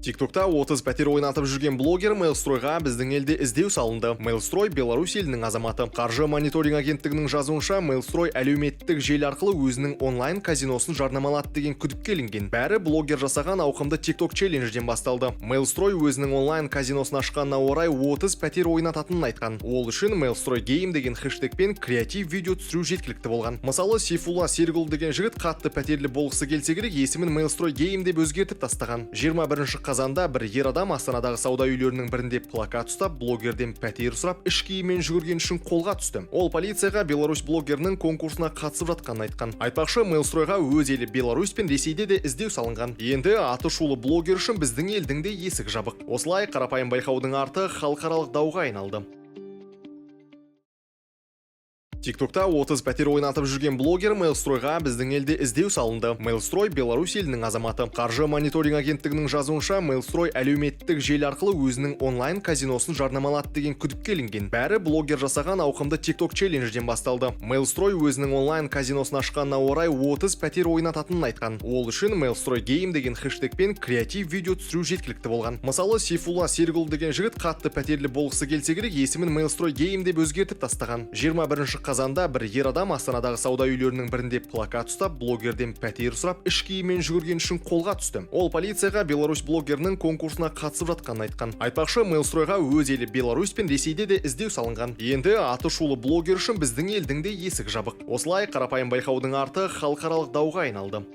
TikTok'ta 30 пәтер ойнатып жүрген блогер Mailstroy'ға біздің елде іздеу салынды. Mailstroy Беларусь елінің азаматы. Қаржы мониторинг агенттігінің жазуынша, Mailstroy әлеуметтік желі арқылы өзінің онлайн казиносын жарнамалады деген күдікке ілінген. Бәрі блогер жасаған ауқымды TikTok челленджден басталды. Mailstroy өзінің онлайн казиносын ашқанына орай 30 пәтер ойнататынын айтқан. Ол үшін Mailstroy Game деген хэштегпен креатив видео түсіру жеткілікті болған. Мысалы, Сейфулла Сергул деген жігіт қатты пәтерлі болғысы келсе керек есімін Mailstroy Game деп өзгертіп тастаған. 21 қазанда бір ер адам Астанадағы сауда үйлерінің бірінде плакат ұстап, блогерден пәтер сұрап, іш киіммен жүгірген үшін қолға түсті. Ол полицияға Беларусь блогерінің конкурсына қатысып жатқанын айтқан. Айтпақшы, Mailstroy'ға өз елі Беларусь пен Ресейде де іздеу салынған. Енді аты шулы блогер үшін біздің елдің де есік жабық. Осылай қарапайым байқаудың арты халықаралық дауға айналды. TikTok'ta 30 пәтер ойнатып жүрген блогер Mailstroy'ға біздің елде іздеу салынды. Mailstroy Беларусь елінің азаматы. Қаржы мониторинг агенттігінің жазуынша, Mailstroy әлеуметтік желі арқылы өзінің онлайн казиносын жарнамалады деген күдікке ілінген. Бәрі блогер жасаған ауқымды TikTok челленджден басталды. Mailstroy өзінің онлайн казиносын ашқанына орай 30 пәтер ойнататынын айтқан. Ол үшін Mailstroy Game деген хэштегпен креатив видео түсіру жеткілікті болған. Мысалы, Сейфулла Сергул деген жігіт қатты пәтерлі болғысы келсе керек есімін Mailstroy Game деп өзгертіп тастаған. 21 қазанда бір ер адам Астанадағы сауда үйлерінің бірінде плакат ұстап, блогерден пәтер сұрап, іш киіммен жүгірген үшін қолға түсті. Ол полицияға Беларусь блогерінің конкурсына қатысып жатқанын айтқан. Айтпақшы, Mailstroy'ға өз елі Беларусь пен Ресейде де іздеу салынған. Енді аты шулы блогер үшін біздің елдің де есік жабық. Осылай қарапайым байқаудың арты халықаралық дауға айналды.